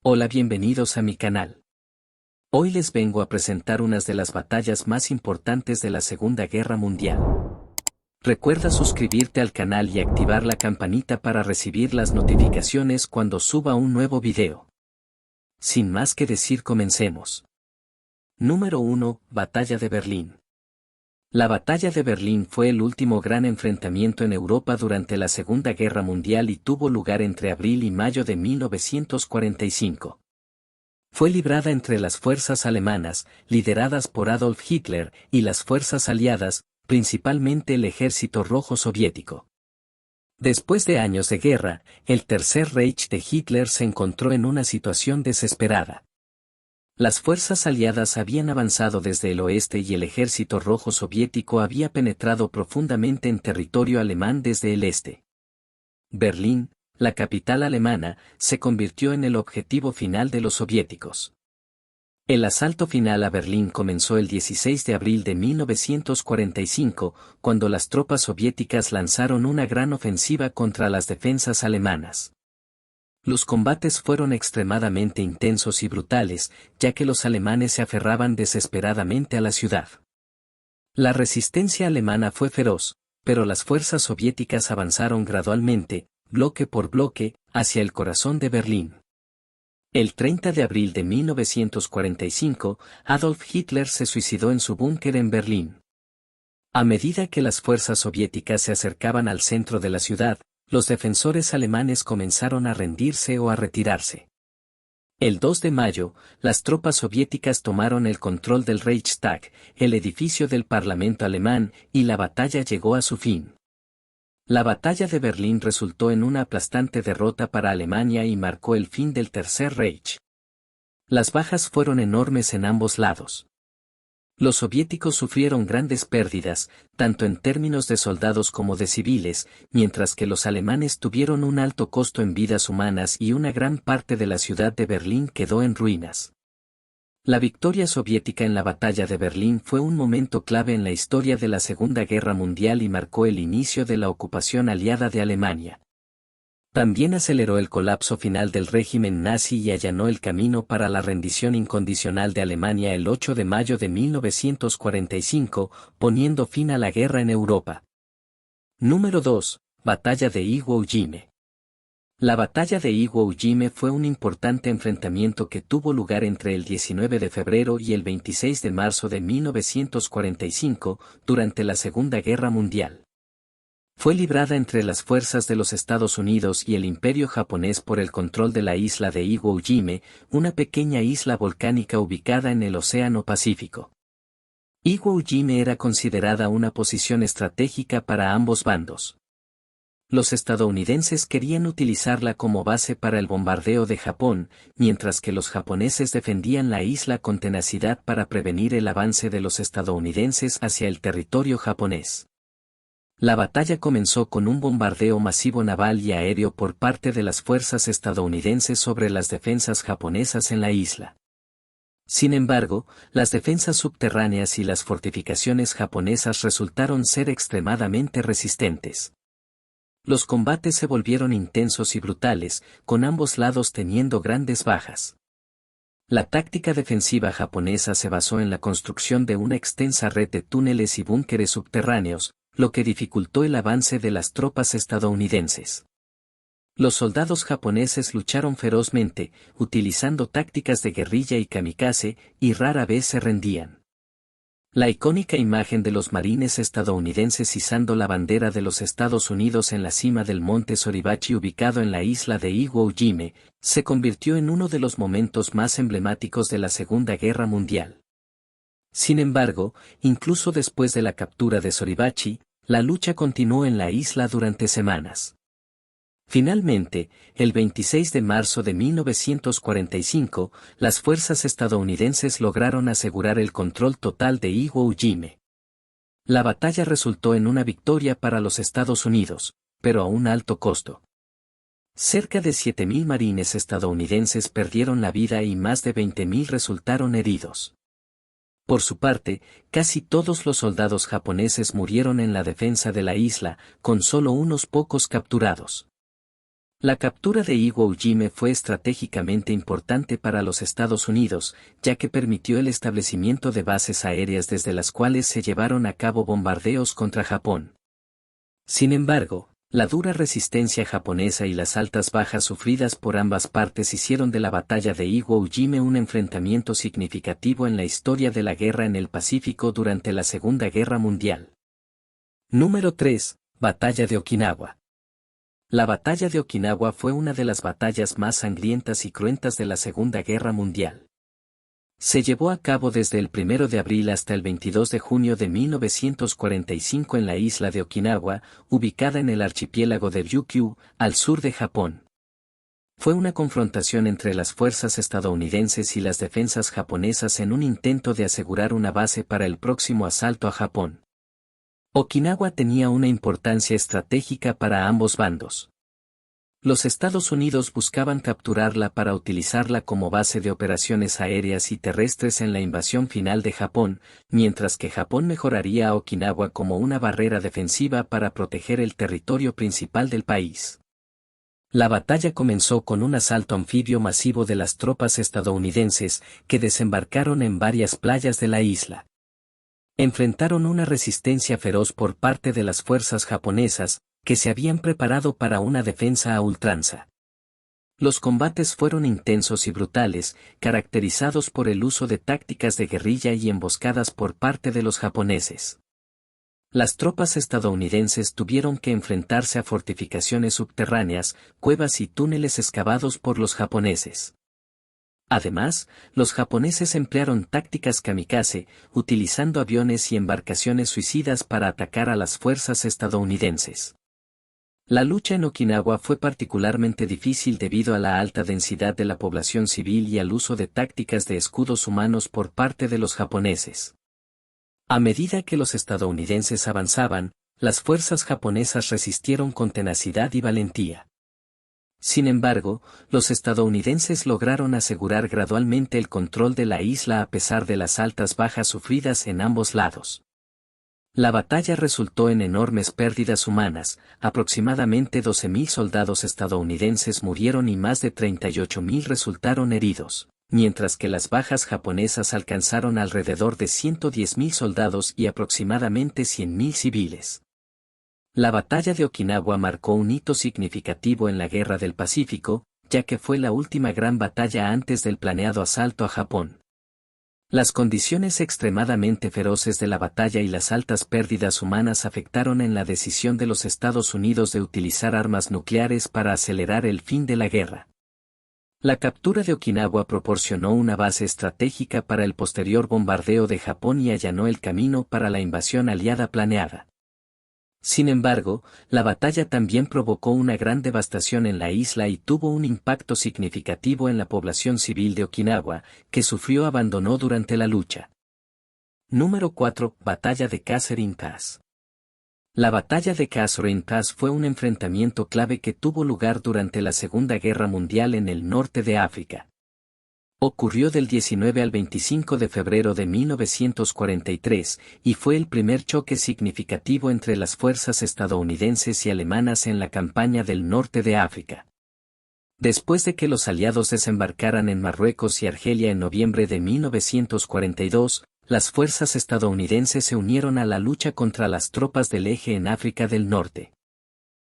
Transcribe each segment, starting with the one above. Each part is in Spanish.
Hola, bienvenidos a mi canal. Hoy les vengo a presentar unas de las batallas más importantes de la Segunda Guerra Mundial. Recuerda suscribirte al canal y activar la campanita para recibir las notificaciones cuando suba un nuevo video. Sin más que decir, comencemos. Número 1. Batalla de Berlín. La Batalla de Berlín fue el último gran enfrentamiento en Europa durante la Segunda Guerra Mundial y tuvo lugar entre abril y mayo de 1945. Fue librada entre las fuerzas alemanas, lideradas por Adolf Hitler, y las fuerzas aliadas, principalmente el Ejército Rojo Soviético. Después de años de guerra, el Tercer Reich de Hitler se encontró en una situación desesperada. Las fuerzas aliadas habían avanzado desde el oeste y el Ejército Rojo Soviético había penetrado profundamente en territorio alemán desde el este. Berlín, la capital alemana, se convirtió en el objetivo final de los soviéticos. El asalto final a Berlín comenzó el 16 de abril de 1945, cuando las tropas soviéticas lanzaron una gran ofensiva contra las defensas alemanas. Los combates fueron extremadamente intensos y brutales, ya que los alemanes se aferraban desesperadamente a la ciudad. La resistencia alemana fue feroz, pero las fuerzas soviéticas avanzaron gradualmente, bloque por bloque, hacia el corazón de Berlín. El 30 de abril de 1945, Adolf Hitler se suicidó en su búnker en Berlín. A medida que las fuerzas soviéticas se acercaban al centro de la ciudad, los defensores alemanes comenzaron a rendirse o a retirarse. El 2 de mayo, las tropas soviéticas tomaron el control del Reichstag, el edificio del Parlamento alemán, y la batalla llegó a su fin. La batalla de Berlín resultó en una aplastante derrota para Alemania y marcó el fin del Tercer Reich. Las bajas fueron enormes en ambos lados. Los soviéticos sufrieron grandes pérdidas, tanto en términos de soldados como de civiles, mientras que los alemanes tuvieron un alto costo en vidas humanas y una gran parte de la ciudad de Berlín quedó en ruinas. La victoria soviética en la batalla de Berlín fue un momento clave en la historia de la Segunda Guerra Mundial y marcó el inicio de la ocupación aliada de Alemania. También aceleró el colapso final del régimen nazi y allanó el camino para la rendición incondicional de Alemania el 8 de mayo de 1945, poniendo fin a la guerra en Europa. Número 2. Batalla de Iwo Jima. La batalla de Iwo Jima fue un importante enfrentamiento que tuvo lugar entre el 19 de febrero y el 26 de marzo de 1945, durante la Segunda Guerra Mundial. Fue librada entre las fuerzas de los Estados Unidos y el Imperio japonés por el control de la isla de Iwo Jima, una pequeña isla volcánica ubicada en el Océano Pacífico. Iwo Jima era considerada una posición estratégica para ambos bandos. Los estadounidenses querían utilizarla como base para el bombardeo de Japón, mientras que los japoneses defendían la isla con tenacidad para prevenir el avance de los estadounidenses hacia el territorio japonés. La batalla comenzó con un bombardeo masivo naval y aéreo por parte de las fuerzas estadounidenses sobre las defensas japonesas en la isla. Sin embargo, las defensas subterráneas y las fortificaciones japonesas resultaron ser extremadamente resistentes. Los combates se volvieron intensos y brutales, con ambos lados teniendo grandes bajas. La táctica defensiva japonesa se basó en la construcción de una extensa red de túneles y búnkeres subterráneos, lo que dificultó el avance de las tropas estadounidenses. Los soldados japoneses lucharon ferozmente, utilizando tácticas de guerrilla y kamikaze, y rara vez se rendían. La icónica imagen de los marines estadounidenses izando la bandera de los Estados Unidos en la cima del monte Suribachi ubicado en la isla de Iwo Jima, se convirtió en uno de los momentos más emblemáticos de la Segunda Guerra Mundial. Sin embargo, incluso después de la captura de Suribachi, la lucha continuó en la isla durante semanas. Finalmente, el 26 de marzo de 1945, las fuerzas estadounidenses lograron asegurar el control total de Iwo Jima. La batalla resultó en una victoria para los Estados Unidos, pero a un alto costo. Cerca de 7.000 marines estadounidenses perdieron la vida y más de 20.000 resultaron heridos. Por su parte, casi todos los soldados japoneses murieron en la defensa de la isla, con solo unos pocos capturados. La captura de Iwo Jime fue estratégicamente importante para los Estados Unidos, ya que permitió el establecimiento de bases aéreas desde las cuales se llevaron a cabo bombardeos contra Japón. Sin embargo, la dura resistencia japonesa y las altas bajas sufridas por ambas partes hicieron de la batalla de Iwo Jime un enfrentamiento significativo en la historia de la guerra en el Pacífico durante la Segunda Guerra Mundial. Número 3. Batalla de Okinawa. La batalla de Okinawa fue una de las batallas más sangrientas y cruentas de la Segunda Guerra Mundial. Se llevó a cabo desde el 1 de abril hasta el 22 de junio de 1945 en la isla de Okinawa, ubicada en el archipiélago de Ryukyu, al sur de Japón. Fue una confrontación entre las fuerzas estadounidenses y las defensas japonesas en un intento de asegurar una base para el próximo asalto a Japón. Okinawa tenía una importancia estratégica para ambos bandos. Los Estados Unidos buscaban capturarla para utilizarla como base de operaciones aéreas y terrestres en la invasión final de Japón, mientras que Japón mejoraría a Okinawa como una barrera defensiva para proteger el territorio principal del país. La batalla comenzó con un asalto anfibio masivo de las tropas estadounidenses, que desembarcaron en varias playas de la isla. Enfrentaron una resistencia feroz por parte de las fuerzas japonesas, que se habían preparado para una defensa a ultranza. Los combates fueron intensos y brutales, caracterizados por el uso de tácticas de guerrilla y emboscadas por parte de los japoneses. Las tropas estadounidenses tuvieron que enfrentarse a fortificaciones subterráneas, cuevas y túneles excavados por los japoneses. Además, los japoneses emplearon tácticas kamikaze, utilizando aviones y embarcaciones suicidas para atacar a las fuerzas estadounidenses. La lucha en Okinawa fue particularmente difícil debido a la alta densidad de la población civil y al uso de tácticas de escudos humanos por parte de los japoneses. A medida que los estadounidenses avanzaban, las fuerzas japonesas resistieron con tenacidad y valentía. Sin embargo, los estadounidenses lograron asegurar gradualmente el control de la isla a pesar de las altas bajas sufridas en ambos lados. La batalla resultó en enormes pérdidas humanas, aproximadamente 12.000 soldados estadounidenses murieron y más de 38.000 resultaron heridos, mientras que las bajas japonesas alcanzaron alrededor de 110.000 soldados y aproximadamente 100.000 civiles. La batalla de Okinawa marcó un hito significativo en la Guerra del Pacífico, ya que fue la última gran batalla antes del planeado asalto a Japón. Las condiciones extremadamente feroces de la batalla y las altas pérdidas humanas afectaron en la decisión de los Estados Unidos de utilizar armas nucleares para acelerar el fin de la guerra. La captura de Okinawa proporcionó una base estratégica para el posterior bombardeo de Japón y allanó el camino para la invasión aliada planeada. Sin embargo, la batalla también provocó una gran devastación en la isla y tuvo un impacto significativo en la población civil de Okinawa, que sufrió abandono durante la lucha. Número 4. Batalla de Catherine Pass. La batalla de Catherine Pass fue un enfrentamiento clave que tuvo lugar durante la Segunda Guerra Mundial en el norte de África. Ocurrió del 19 al 25 de febrero de 1943 y fue el primer choque significativo entre las fuerzas estadounidenses y alemanas en la campaña del norte de África. Después de que los aliados desembarcaran en Marruecos y Argelia en noviembre de 1942, las fuerzas estadounidenses se unieron a la lucha contra las tropas del Eje en África del Norte.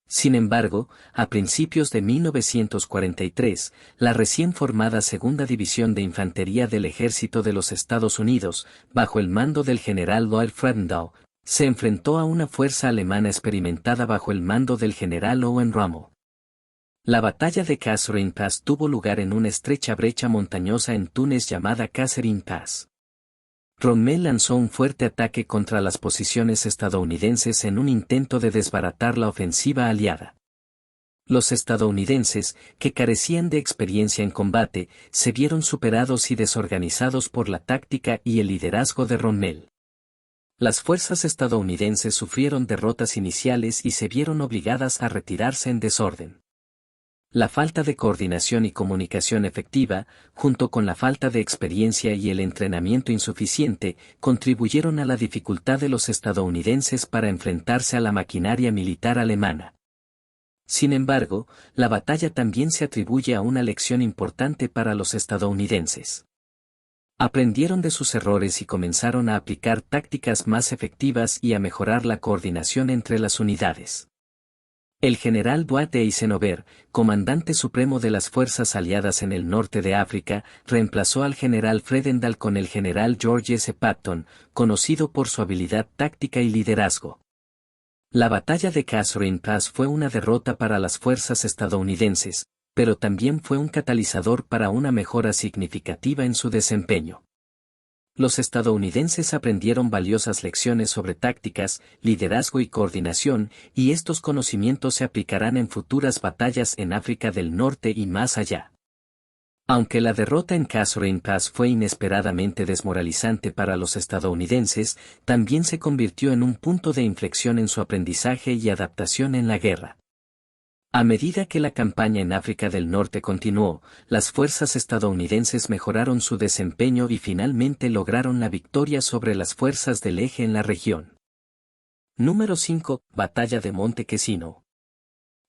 Sin embargo, a principios de 1943, la recién formada Segunda División de Infantería del Ejército de los Estados Unidos, bajo el mando del general Lloyd Fredendall, se enfrentó a una fuerza alemana experimentada bajo el mando del general Owen Rommel. La batalla de Catherine Pass tuvo lugar en una estrecha brecha montañosa en Túnez llamada Catherine Pass. Rommel lanzó un fuerte ataque contra las posiciones estadounidenses en un intento de desbaratar la ofensiva aliada. Los estadounidenses, que carecían de experiencia en combate, se vieron superados y desorganizados por la táctica y el liderazgo de Rommel. Las fuerzas estadounidenses sufrieron derrotas iniciales y se vieron obligadas a retirarse en desorden. La falta de coordinación y comunicación efectiva, junto con la falta de experiencia y el entrenamiento insuficiente, contribuyeron a la dificultad de los estadounidenses para enfrentarse a la maquinaria militar alemana. Sin embargo, la batalla también se atribuye a una lección importante para los estadounidenses. Aprendieron de sus errores y comenzaron a aplicar tácticas más efectivas y a mejorar la coordinación entre las unidades. El general Dwight Eisenhower, comandante supremo de las fuerzas aliadas en el norte de África, reemplazó al general Fredendall con el general George S. Patton, conocido por su habilidad táctica y liderazgo. La batalla de Catherine Pass fue una derrota para las fuerzas estadounidenses, pero también fue un catalizador para una mejora significativa en su desempeño. Los estadounidenses aprendieron valiosas lecciones sobre tácticas, liderazgo y coordinación, y estos conocimientos se aplicarán en futuras batallas en África del Norte y más allá. Aunque la derrota en Catherine Pass fue inesperadamente desmoralizante para los estadounidenses, también se convirtió en un punto de inflexión en su aprendizaje y adaptación en la guerra. A medida que la campaña en África del Norte continuó, las fuerzas estadounidenses mejoraron su desempeño y finalmente lograron la victoria sobre las fuerzas del eje en la región. Número 5. Batalla de Monte Cassino.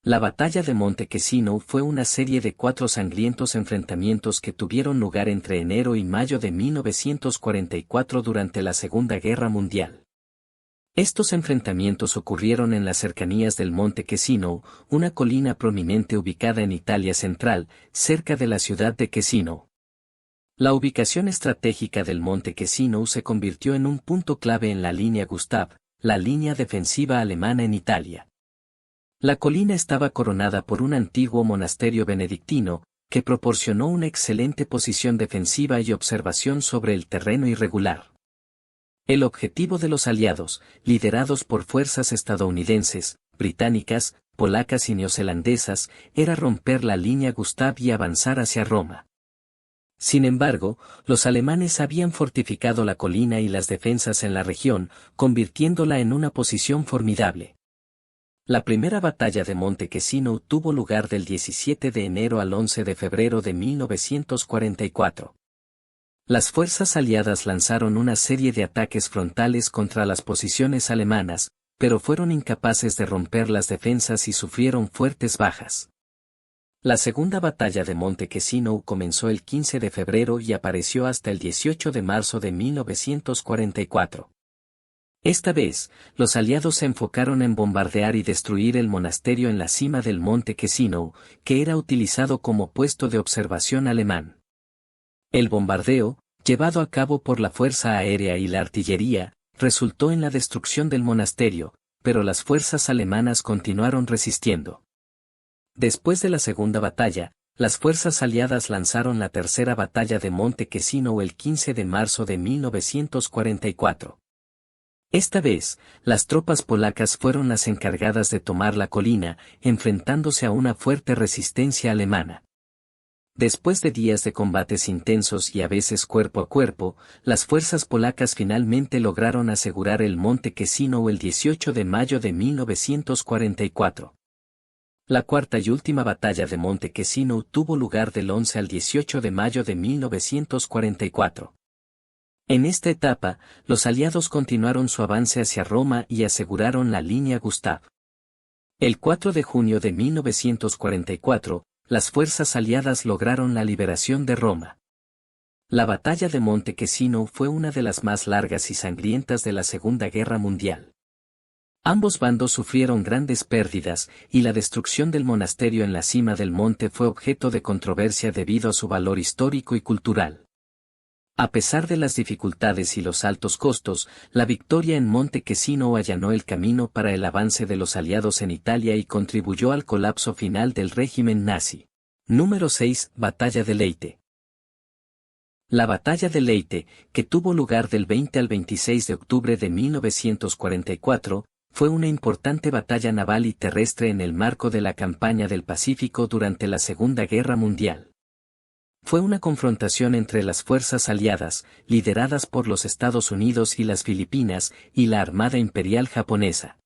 La batalla de Monte Cassino fue una serie de 4 sangrientos enfrentamientos que tuvieron lugar entre enero y mayo de 1944 durante la Segunda Guerra Mundial. Estos enfrentamientos ocurrieron en las cercanías del Monte Cassino, una colina prominente ubicada en Italia central, cerca de la ciudad de Cassino. La ubicación estratégica del Monte Cassino se convirtió en un punto clave en la línea Gustav, la línea defensiva alemana en Italia. La colina estaba coronada por un antiguo monasterio benedictino, que proporcionó una excelente posición defensiva y observación sobre el terreno irregular. El objetivo de los aliados, liderados por fuerzas estadounidenses, británicas, polacas y neozelandesas, era romper la línea Gustav y avanzar hacia Roma. Sin embargo, los alemanes habían fortificado la colina y las defensas en la región, convirtiéndola en una posición formidable. La primera batalla de Monte Cassino tuvo lugar del 17 de enero al 11 de febrero de 1944. Las fuerzas aliadas lanzaron una serie de ataques frontales contra las posiciones alemanas, pero fueron incapaces de romper las defensas y sufrieron fuertes bajas. La segunda batalla de Monte Cassino comenzó el 15 de febrero y apareció hasta el 18 de marzo de 1944. Esta vez, los aliados se enfocaron en bombardear y destruir el monasterio en la cima del Monte Cassino, que era utilizado como puesto de observación alemán. El bombardeo, llevado a cabo por la fuerza aérea y la artillería, resultó en la destrucción del monasterio, pero las fuerzas alemanas continuaron resistiendo. Después de la segunda batalla, las fuerzas aliadas lanzaron la tercera batalla de Monte Cassino el 15 de marzo de 1944. Esta vez, las tropas polacas fueron las encargadas de tomar la colina, enfrentándose a una fuerte resistencia alemana. Después de días de combates intensos y a veces cuerpo a cuerpo, las fuerzas polacas finalmente lograron asegurar el Monte Cassino el 18 de mayo de 1944. La cuarta y última batalla de Monte Cassino tuvo lugar del 11 al 18 de mayo de 1944. En esta etapa, los aliados continuaron su avance hacia Roma y aseguraron la línea Gustav. El 4 de junio de 1944, las fuerzas aliadas lograron la liberación de Roma. La batalla de Monte Cassino fue una de las más largas y sangrientas de la Segunda Guerra Mundial. Ambos bandos sufrieron grandes pérdidas, y la destrucción del monasterio en la cima del monte fue objeto de controversia debido a su valor histórico y cultural. A pesar de las dificultades y los altos costos, la victoria en Monte Cassino allanó el camino para el avance de los aliados en Italia y contribuyó al colapso final del régimen nazi. Número 6. Batalla de Leyte. La batalla de Leyte, que tuvo lugar del 20 al 26 de octubre de 1944, fue una importante batalla naval y terrestre en el marco de la campaña del Pacífico durante la Segunda Guerra Mundial. Fue una confrontación entre las fuerzas aliadas, lideradas por los Estados Unidos y las Filipinas, y la Armada Imperial Japonesa.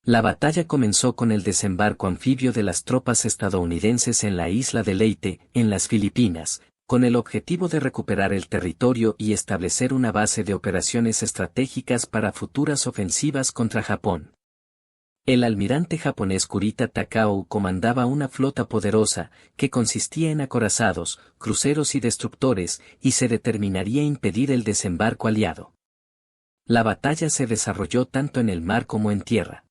La batalla comenzó con el desembarco anfibio de las tropas estadounidenses en la isla de Leyte, en las Filipinas, con el objetivo de recuperar el territorio y establecer una base de operaciones estratégicas para futuras ofensivas contra Japón. El almirante japonés Kurita Takao comandaba una flota poderosa, que consistía en acorazados, cruceros y destructores, y se determinaría a impedir el desembarco aliado. La batalla se desarrolló tanto en el mar como en tierra.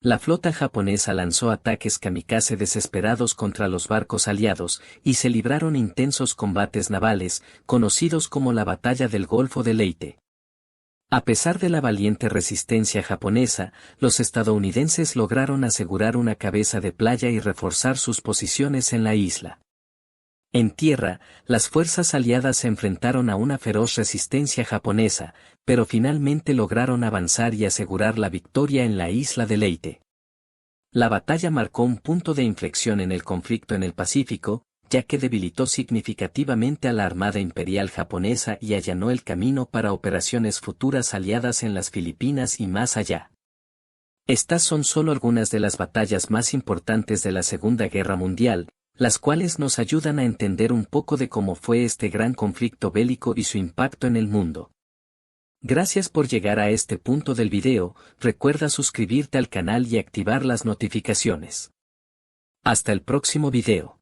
La flota japonesa lanzó ataques kamikaze desesperados contra los barcos aliados, y se libraron intensos combates navales, conocidos como la Batalla del Golfo de Leyte. A pesar de la valiente resistencia japonesa, los estadounidenses lograron asegurar una cabeza de playa y reforzar sus posiciones en la isla. En tierra, las fuerzas aliadas se enfrentaron a una feroz resistencia japonesa, pero finalmente lograron avanzar y asegurar la victoria en la isla de Leyte. La batalla marcó un punto de inflexión en el conflicto en el Pacífico, ya que debilitó significativamente a la Armada Imperial japonesa y allanó el camino para operaciones futuras aliadas en las Filipinas y más allá. Estas son solo algunas de las batallas más importantes de la Segunda Guerra Mundial, las cuales nos ayudan a entender un poco de cómo fue este gran conflicto bélico y su impacto en el mundo. Gracias por llegar a este punto del video, recuerda suscribirte al canal y activar las notificaciones. Hasta el próximo video.